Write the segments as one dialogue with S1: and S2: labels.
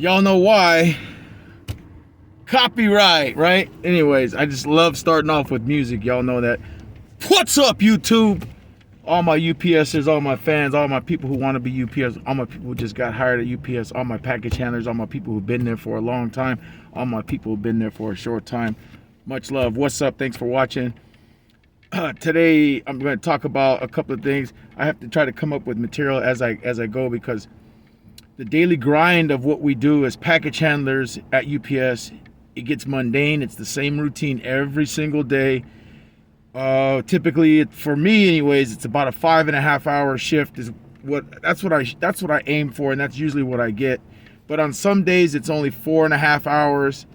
S1: Y'all know why. Copyright, right? Anyways, I just love starting off with music. Y'all know that. What's up, YouTube? All my UPSers, all my fans, all my people who want to be UPS, all my people who just got hired at UPS, all my package handlers, all my people who've been there for a long time, all my people who've been there for a short time. Much love. What's up? Thanks for watching. Today, I'm going to talk about a couple of things. I have to try to come up with material as I go because the daily grind of what we do as package handlers at UPS, it gets mundane. It's the same routine every single day. Typically, for me, anyways, it's about a 5.5 hour shift. That's what I aim for, and that's usually what I get. But on some days, it's only 4.5 hours.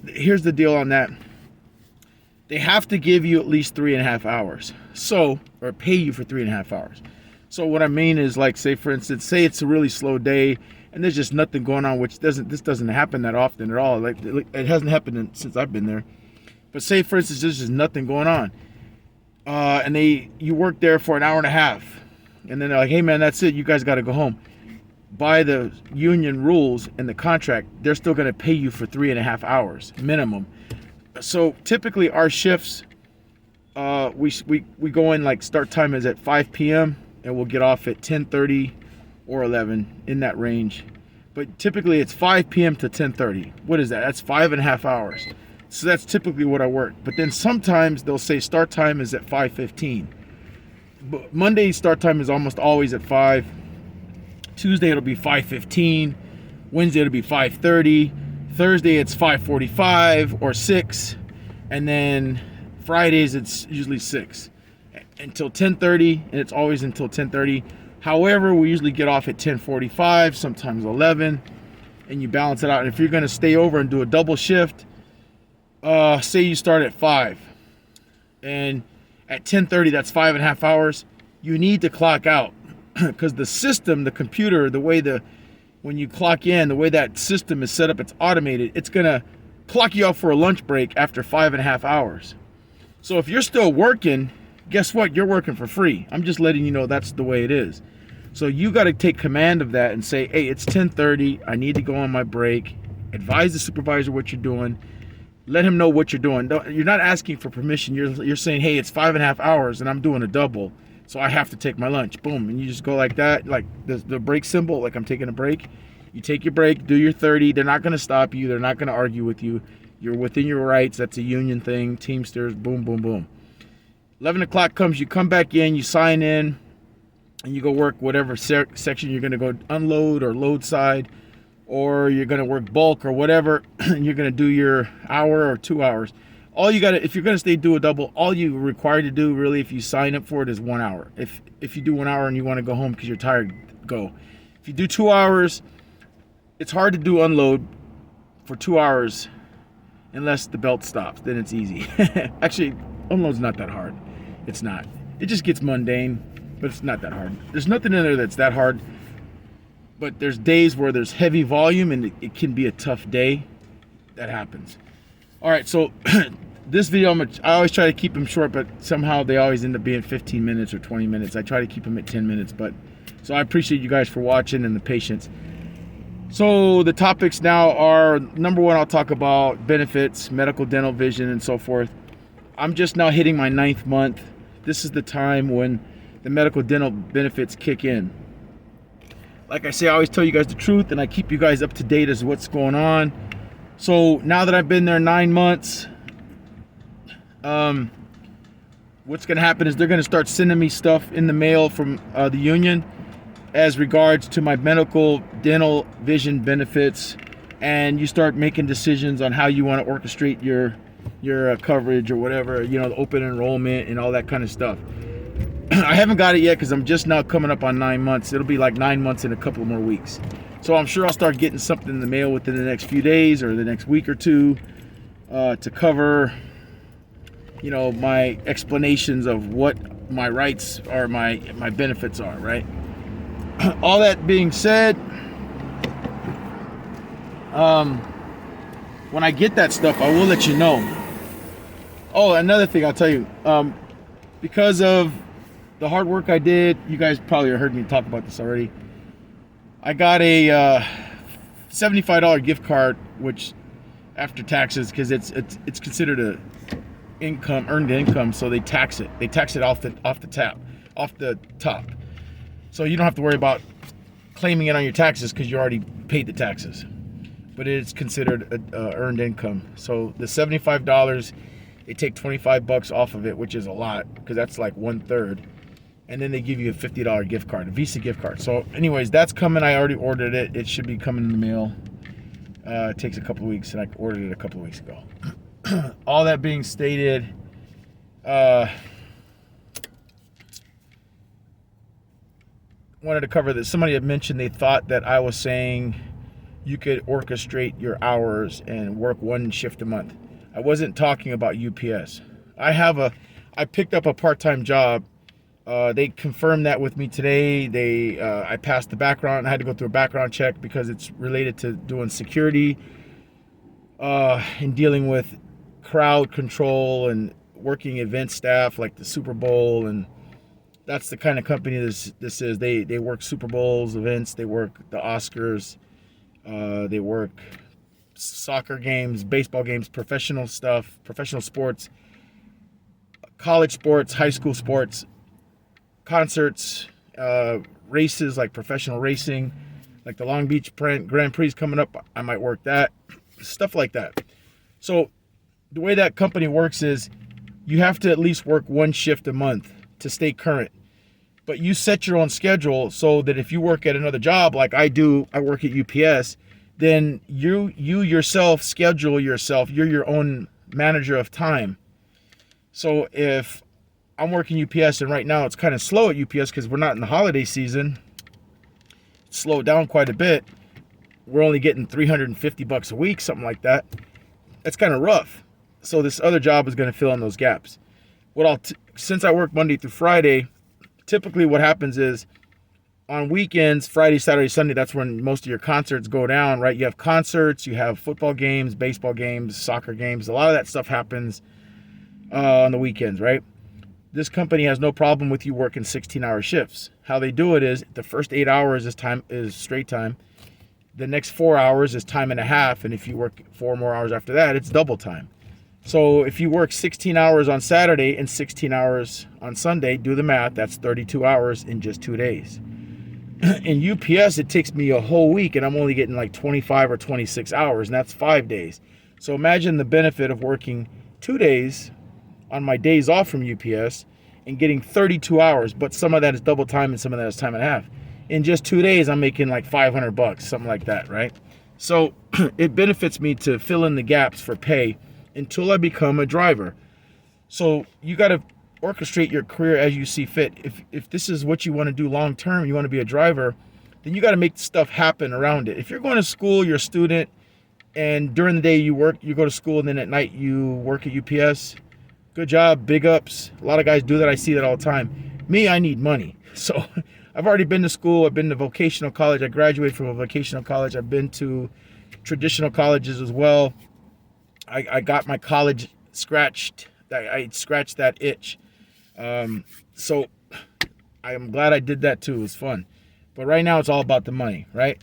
S1: Here's the deal on that. They have to give you at least 3.5 hours, or pay you for 3.5 hours. So what I mean is, like, say for instance, say it's a really slow day and there's just nothing going on, which this doesn't happen that often at all. Like, it hasn't happened since I've been there. But say for instance, there's just nothing going on, and you work there for an hour and a half, and then they're like, hey man, that's it, you guys got to go home. By the union rules and the contract, they're still going to pay you for 3.5 hours minimum. So typically our shifts, we go in, like, start time is at 5 p.m. and we'll get off at 10:30 or 11, in that range. But typically it's 5 p.m. to 10:30. What is that? That's 5.5 hours. So that's typically what I work. But then sometimes they'll say start time is at 5:15. But Monday start time is almost always at 5. Tuesday it'll be 5:15. Wednesday it'll be 5:30. Thursday it's 5:45 or 6. And then Fridays it's usually 6 until 10:30, and it's always until 10:30. However, we usually get off at 10:45, sometimes 11, and you balance it out. And if you're going to stay over and do a double shift, say you start at 5, and at 10:30, that's 5.5 hours. You need to clock out because the system, the computer, when you clock in, the way that system is set up, it's automated. It's going to clock you out for a lunch break after 5.5 hours. So if you're still working, guess what? You're working for free. I'm just letting you know that's the way it is. So you got to take command of that and say, hey, it's 10:30. I need to go on my break. Advise the supervisor what you're doing. Let him know what you're doing. You're not asking for permission. You're saying, hey, it's 5.5 hours and I'm doing a double, so I have to take my lunch. Boom. And you just go like that, like the break symbol, like I'm taking a break. You take your break, do your 30. They're not going to stop you. They're not going to argue with you. You're within your rights. That's a union thing. Teamsters, boom, boom, boom. 11 o'clock comes, you come back in, you sign in, and you go work whatever section you're going to go unload or load side, or you're going to work bulk or whatever, and you're going to do your hour or 2 hours. All you got to, if you're going to do a double, all you're required to do, really, if you sign up for it, is 1 hour. If you do 1 hour and you want to go home because you're tired, go. If you do 2 hours, it's hard to do unload for 2 hours unless the belt stops. Then it's easy. Actually, unload's not that hard. It's not. It just gets mundane, but it's not that hard. There's nothing in there that's that hard. But there's days where there's heavy volume and it can be a tough day. That happens. All right, so this video, I always try to keep them short, but somehow they always end up being 15 minutes or 20 minutes. I try to keep them at 10 minutes, so I appreciate you guys for watching and the patience. So the topics now are, number one, I'll talk about benefits, medical, dental, vision, and so forth. I'm just now hitting my 9th month. This is the time when the medical dental benefits kick in. Like I say, I always tell you guys the truth, and I keep you guys up to date as to what's going on. So now that I've been there 9 months, what's going to happen is they're going to start sending me stuff in the mail from the union as regards to my medical, dental, vision benefits, and you start making decisions on how you want to orchestrate your coverage or whatever, the open enrollment and all that kind of stuff. I haven't got it yet because I'm just now coming up on 9 months. It'll be like 9 months in a couple more weeks. So I'm sure I'll start getting something in the mail within the next few days or the next week or two to cover, my explanations of what my rights or my benefits are, right? All that being said, when I get that stuff, I will let you know. Oh, another thing I'll tell you, because of the hard work I did, you guys probably heard me talk about this already. I got a $75 gift card, which after taxes, because it's considered a earned income, so they tax it. They tax it off the top. So you don't have to worry about claiming it on your taxes because you already paid the taxes. But it's considered earned income. So the $75, they take $25 off of it, which is a lot because that's like 1/3. And then they give you a $50 gift card, a Visa gift card. So anyways, that's coming. I already ordered it. It should be coming in the mail. It takes a couple of weeks, and I ordered it a couple of weeks ago. All that being stated, wanted to cover this. Somebody had mentioned they thought that I was saying you could orchestrate your hours and work one shift a month. I wasn't talking about UPS. I picked up a part-time job. They confirmed that with me today. I passed the background. I had to go through a background check because it's related to doing security and dealing with crowd control and working event staff like the Super Bowl, and that's the kind of company this is. They work Super Bowls, events, they work the Oscars, they work soccer games, baseball games, professional stuff, professional sports, college sports, high school sports, concerts, races like professional racing, like the Long Beach Grand Prix coming up. I might work that, stuff like that. So the way that company works is you have to at least work one shift a month to stay current. But you set your own schedule so that if you work at another job like I do, I work at UPS, then you yourself schedule yourself. You're your own manager of time. So if I'm working UPS and right now it's kind of slow at UPS because we're not in the holiday season, it's slowed down quite a bit. We're only getting $350 a week, something like that. That's kind of rough. So this other job is going to fill in those gaps. Since I work Monday through Friday, typically what happens is on weekends, Friday, Saturday, Sunday, that's when most of your concerts go down, right? You have concerts, you have football games, baseball games, soccer games. A lot of that stuff happens on the weekends, right? This company has no problem with you working 16-hour shifts. How they do it is the first 8 hours is straight time. The next 4 hours is time and a half. And if you work 4 more hours after that, it's double time. So if you work 16 hours on Saturday and 16 hours on Sunday, do the math, that's 32 hours in just 2 days. In UPS, it takes me a whole week and I'm only getting like 25 or 26 hours, and that's 5 days. So imagine the benefit of working 2 days on my days off from UPS and getting 32 hours, but some of that is double time and some of that is time and a half. In just 2 days, I'm making like $500, something like that, right? So it benefits me to fill in the gaps for pay until I become a driver. So you got to orchestrate your career as you see fit. If this is what you want to do long term, you want to be a driver, then you got to make stuff happen around it. If you're going to school, you're a student, and during the day you go to school, and then at night you work at UPS, good job, big ups. A lot of guys do that. I see that all the time. Me, I need money. So I've already been to school. I've been to vocational college. I graduated from a vocational college. I've been to traditional colleges as well. I got my college scratched. I scratched that itch. So I'm glad I did that too. It was fun. But right now it's all about the money, right?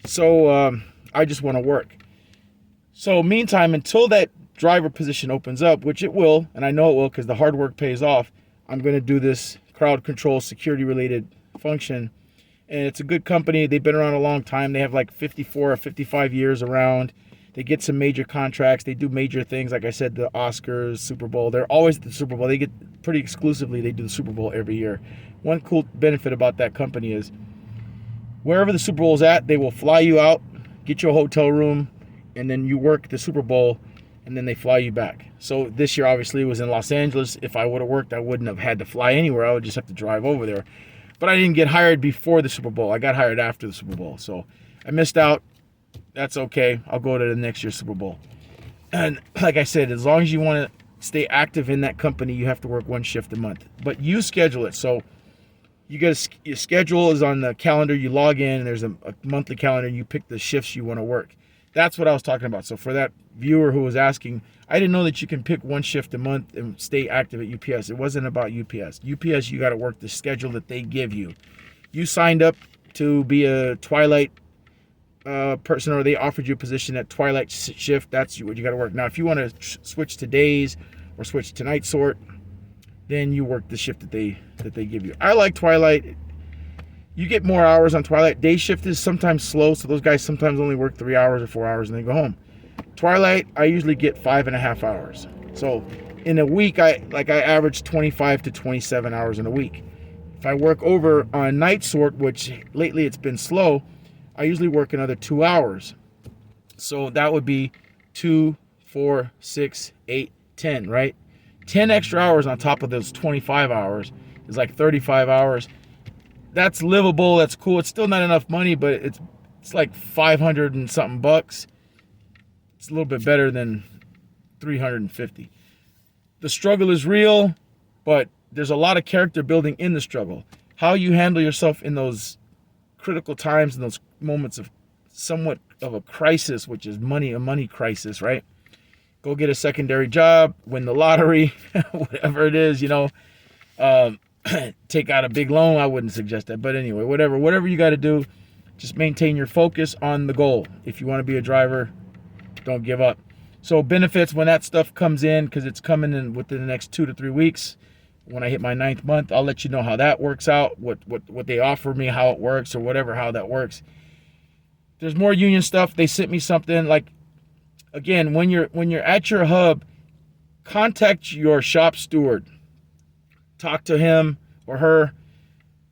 S1: So I just want to work. So meantime, until that driver position opens up, which it will, and I know it will because the hard work pays off, I'm going to do this crowd control security related function. And it's a good company. They've been around a long time. They have like 54 or 55 years around. They get some major contracts. They do major things. Like I said, the Oscars, Super Bowl. They're always at the Super Bowl. They get pretty exclusively. They do the Super Bowl every year. One cool benefit about that company is wherever the Super Bowl is at, they will fly you out, get you a hotel room, and then you work the Super Bowl, and then they fly you back. So this year, obviously, it was in Los Angeles. If I would have worked, I wouldn't have had to fly anywhere. I would just have to drive over there. But I didn't get hired before the Super Bowl. I got hired after the Super Bowl. So I missed out. That's okay. I'll go to the next year's Super Bowl. And like I said, as long as you want to stay active in that company, you have to work one shift a month. But you schedule it. So your schedule is on the calendar. You log in, and there's a monthly calendar, and you pick the shifts you want to work. That's what I was talking about. So for that viewer who was asking, I didn't know that you can pick one shift a month and stay active at UPS. It wasn't about UPS. UPS, you got to work the schedule that they give you. You signed up to be a Twilight person, or they offered you a position at twilight shift, that's what you got to work. Now, if you want to switch to days or switch to night sort, then you work the shift that they give you. I like twilight. You get more hours on twilight. Day shift is sometimes slow, so those guys sometimes only work 3 hours or 4 hours and they go home. Twilight, I usually get 5.5 hours. So in a week, I average 25 to 27 hours in a week. If I work over on night sort, which lately it's been slow, I usually work another 2 hours. So that would be 2, 4, 6, 8, 10, right? 10 extra hours on top of those 25 hours is like 35 hours. That's livable. That's cool. It's still not enough money, but it's like 500 and something bucks. It's a little bit better than 350. The struggle is real, but there's a lot of character building in the struggle. How you handle yourself in those critical times and those moments of somewhat of a crisis, which is a money crisis, right? Go get a secondary job, win the lottery, whatever it is, take out a big loan. I wouldn't suggest that, but anyway, whatever you got to do, just maintain your focus on the goal. If you want to be a driver, don't give up. So benefits, when that stuff comes in, because it's coming in within the next 2 to 3 weeks, when I hit my 9th month, I'll let you know how that works out, what they offer me, how it works, or whatever, how that works. There's more union stuff. They sent me something. Like, again, when you're at your hub, contact your shop steward. Talk to him or her,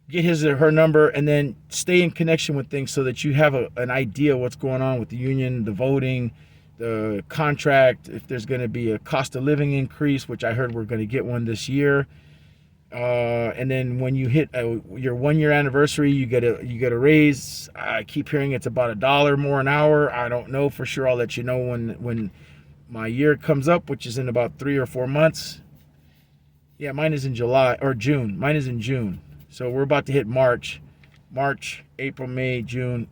S1: get his or her number, and then stay in connection with things so that you have an idea what's going on with the union, the voting, the contract, if there's going to be a cost of living increase, which I heard we're going to get one this year. And then when you hit your 1 year anniversary, you get a raise. I keep hearing it's about $1 more an hour. I don't know for sure. I'll let you know when my year comes up, which is in about 3 or 4 months. Yeah, mine is in July or June. Mine is in June. So we're about to hit March, April, May, June.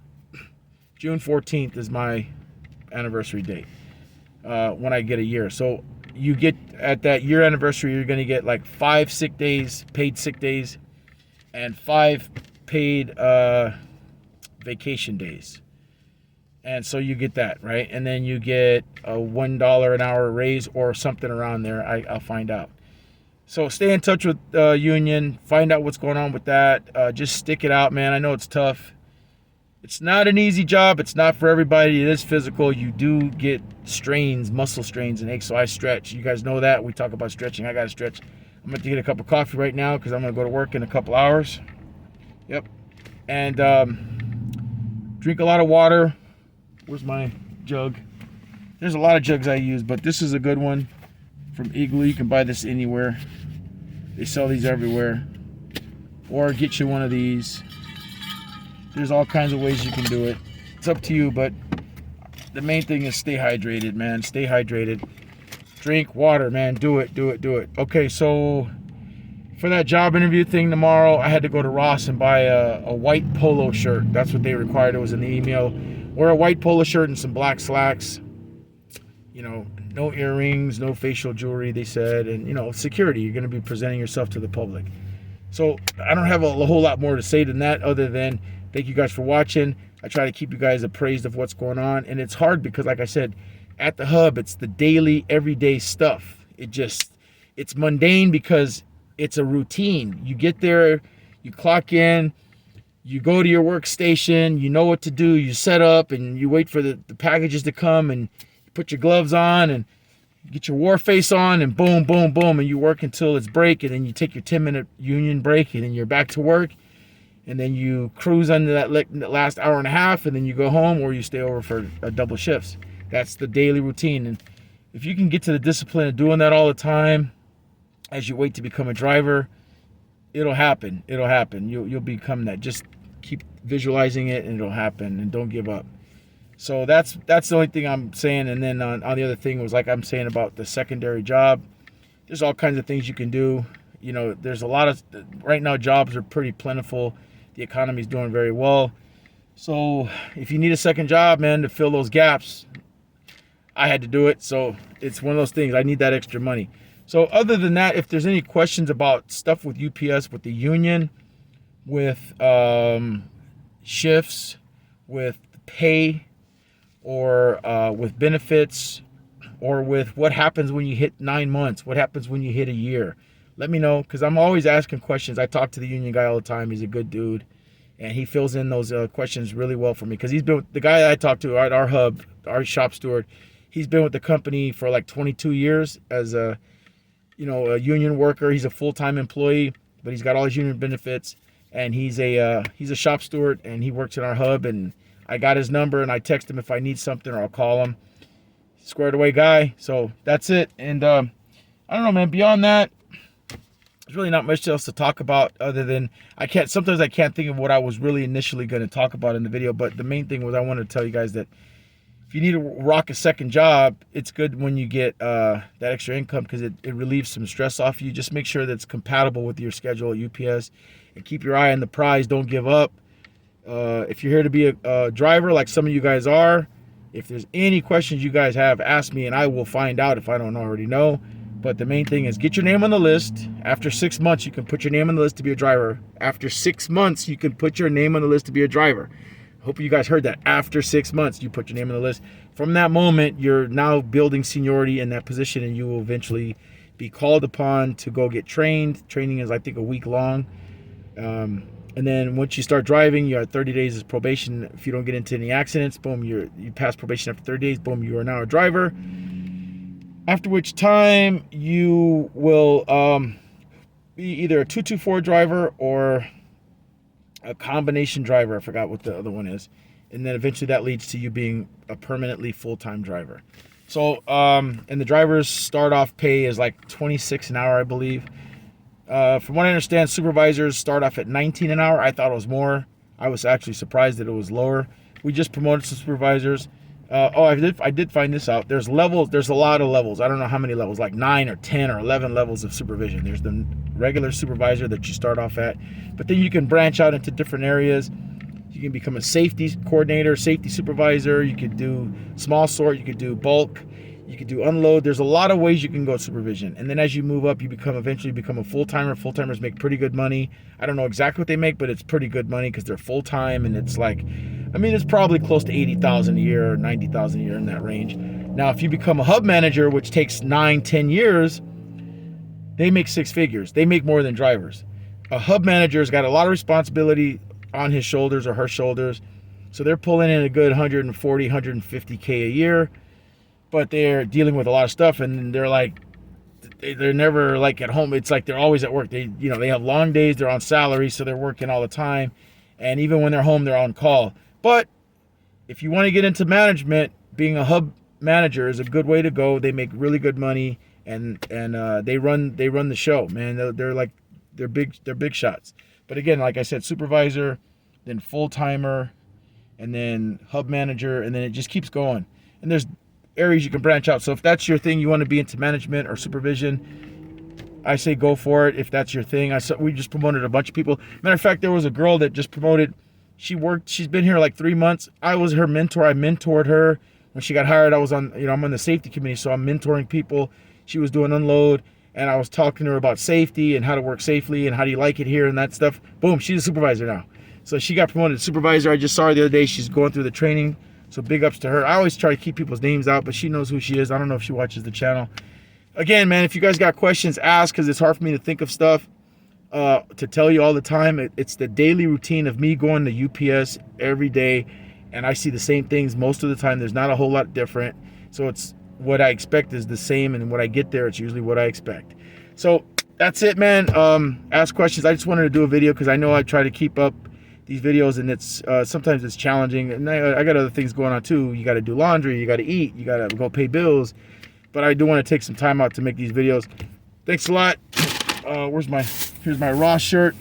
S1: June 14th is my anniversary date when I get a year. So you get at that year anniversary, you're going to get like 5 paid sick days, and 5 paid vacation days. And so you get that, right? And then you get a $1 an hour raise or something around there. I'll find out. So stay in touch with union, find out what's going on with that. Just stick it out, man. I know it's tough. It's not an easy job. It's not for everybody. It is physical. You do get strains, muscle strains and aches. So I stretch. You guys know that. We talk about stretching. I got to stretch. I'm going to get a cup of coffee right now because I'm going to go to work in a couple hours. Yep. And drink a lot of water. Where's my jug? There's a lot of jugs I use, but this is a good one from Igloo. You can buy this anywhere. They sell these everywhere. Or get you one of these. There's all kinds of ways you can do it. It's up to you, but the main thing is stay hydrated, man. Stay hydrated. Drink water, man. Do it. Okay, so for that job interview thing tomorrow, I had to go to Ross and buy a white polo shirt. That's what they required. It was in the email. Wear a white polo shirt and some black slacks. No earrings, no facial jewelry, they said. And, security. You're going to be presenting yourself to the public. So I don't have a whole lot more to say than that, other than thank you guys for watching. I try to keep you guys appraised of what's going on. And it's hard because, like I said, at the hub, it's the daily, everyday stuff. It's mundane because it's a routine. You get there, you clock in, you go to your workstation, you know what to do, you set up, and you wait for the packages to come, and you put your gloves on, and you get your war face on, and boom, boom, boom, and you work until it's break, and then you take your 10-minute union break, and then you're back to work. And then you cruise under that last hour and a half, and then you go home, or you stay over for double shifts. That's the daily routine. And if you can get to the discipline of doing that all the time as you wait to become a driver, it'll happen. You'll become that. Just keep visualizing it, and it'll happen. And don't give up. So that's the only thing I'm saying. And then on the other thing was, like I'm saying about the secondary job, there's all kinds of things you can do. There's a lot of, right now, jobs are pretty plentiful. The economy's doing very well. So if you need a second job, man, to fill those gaps, I had to do it. So it's one of those things. I need that extra money. So other than that, if there's any questions about stuff with UPS, with the union, with shifts, with pay or with benefits, or with what happens when you hit 9 months, what happens when you hit a year. Let me know, because I'm always asking questions. I talk to the union guy all the time. He's a good dude, and he fills in those questions really well for me, because he's been with the guy I talked to at our hub, our shop steward. He's been with the company for like 22 years as a union worker. He's a full-time employee, but he's got all his union benefits, and he's a shop steward, and he works in our hub. And I got his number, and I text him if I need something, or I'll call him. Squared away guy. So that's it. And I don't know, man. Beyond that, there's really not much else to talk about, other than sometimes I can't think of what I was really initially going to talk about in the video. But the main thing was I wanted to tell you guys that if you need to rock a second job, it's good when you get that extra income, because it relieves some stress off you. Just make sure that it's compatible with your schedule at UPS, and keep your eye on the prize. Don't give up. If you're here to be a driver, like some of you guys are, if there's any questions you guys have, ask me, and I will find out if I don't already know. But the main thing is get your name on the list. After 6 months, you can put your name on the list to be a driver. After 6 months, you can put your name on the list to be a driver. Hope you guys heard that. After 6 months, you put your name on the list. From that moment, you're now building seniority in that position, and you will eventually be called upon to go get trained. Training is, I think, a week long. And then once you start driving, you have 30 days of probation. If you don't get into any accidents, boom, you pass probation after 30 days. Boom, you are now a driver. After which time you will be either a 224 driver or a combination driver. I forgot what the other one is. And then eventually that leads to you being a permanently full-time driver. So, and the driver's start-off pay is like $26 an hour, I believe. From what I understand, supervisors start off at $19 an hour. I thought it was more. I was actually surprised that it was lower. We just promoted some supervisors. I did find this out. There's levels. There's a lot of levels. I don't know how many levels, like 9 or 10 or 11 levels of supervision. There's the regular supervisor that you start off at, but then you can branch out into different areas. You can become a safety coordinator, safety supervisor. You could do small sort. You could do bulk. You could do unload. There's a lot of ways you can go supervision. And then as you move up, you eventually become a full-timer. Full-timers make pretty good money. I don't know exactly what they make, but it's pretty good money because they're full-time. And it's like, it's probably close to $80,000 a year or $90,000 a year, in that range. Now, if you become a hub manager, which takes 9-10 years, they make 6 figures. They make more than drivers. A hub manager's got a lot of responsibility on his shoulders or her shoulders. So they're pulling in a good 140, 150K a year. But they're dealing with a lot of stuff, and they're never like at home. It's like they're always at work. They have long days. They're on salary, so they're working all the time. And even when they're home, they're on call. But if you want to get into management, being a hub manager is a good way to go. They make really good money, and they run the show, man. They're big shots. But again, like I said, supervisor, then full-timer, and then hub manager, and then it just keeps going. And there's areas you can branch out. So if that's your thing, you want to be into management or supervision, I say go for it. If that's your thing, we just promoted a bunch of people. Matter of fact, there was a girl that just promoted. She's been here like 3 months. I was her mentor. I mentored her when she got hired. I'm on the safety committee, so I'm mentoring people. She was doing unload, and I was talking to her about safety and how to work safely and how do you like it here and that stuff. Boom, she's a supervisor now. So she got promoted to supervisor. I just saw her the other day. She's going through the training. So big ups to her. I always try to keep people's names out, but she knows who she is. I don't know if she watches the channel. Again, man, if you guys got questions, ask, because it's hard for me to think of stuff to tell you all the time. It's the daily routine of me going to UPS every day, and I see the same things most of the time. There's not a whole lot different. So it's what I expect is the same, and when I get there, it's usually what I expect. So that's it, man. Ask questions. I just wanted to do a video because I know I try to keep up these videos, and it's sometimes it's challenging, and I got other things going on too. You got to do laundry, you got to eat, you got to go pay bills, but I do want to take some time out to make these videos. Thanks a lot. Here's my Ross shirt.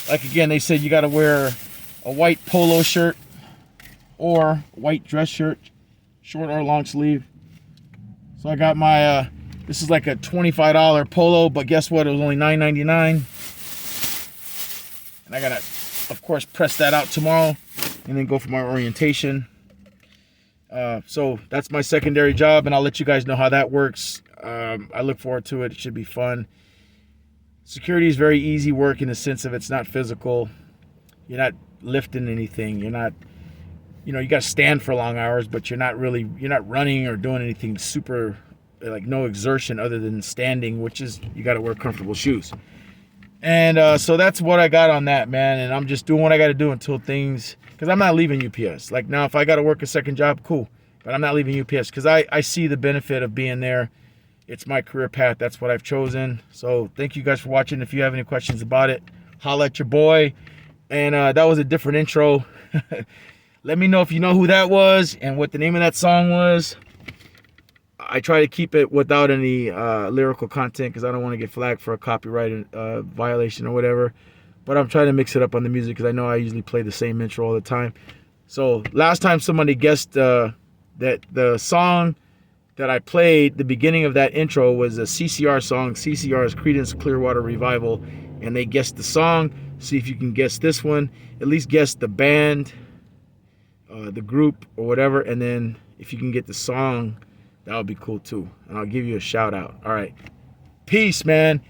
S1: Like, again, they said you got to wear a white polo shirt or white dress shirt, short or long sleeve. So I got my this is like a $25 polo, but guess what, it was only $9.99. And I gotta, of course, press that out tomorrow and then go for my orientation. So that's my secondary job, and I'll let you guys know how that works. I look forward to it. It should be fun. Security is very easy work in the sense of it's not physical. You're not lifting anything. You're not you got to stand for long hours, but you're not running or doing anything super, like no exertion other than standing, which is you got to wear comfortable shoes. And so that's what I got on that, man. And I'm just doing what I got to do until things, because I'm not leaving UPS. Like now, if I got to work a second job, cool. But I'm not leaving UPS because I see the benefit of being there. It's my career path. That's what I've chosen. So thank you guys for watching. If you have any questions about it, holla at your boy. And that was a different intro. Let me know if you know who that was and what the name of that song was. I try to keep it without any lyrical content because I don't want to get flagged for a copyright violation or whatever. But I'm trying to mix it up on the music because I know I usually play the same intro all the time. So last time somebody guessed that the song that I played, the beginning of that intro, was a CCR song. CCR is Creedence Clearwater Revival. And they guessed the song. See if you can guess this one. At least guess the band, the group, or whatever. And then if you can get the song, that would be cool too. And I'll give you a shout out. All right. Peace, man.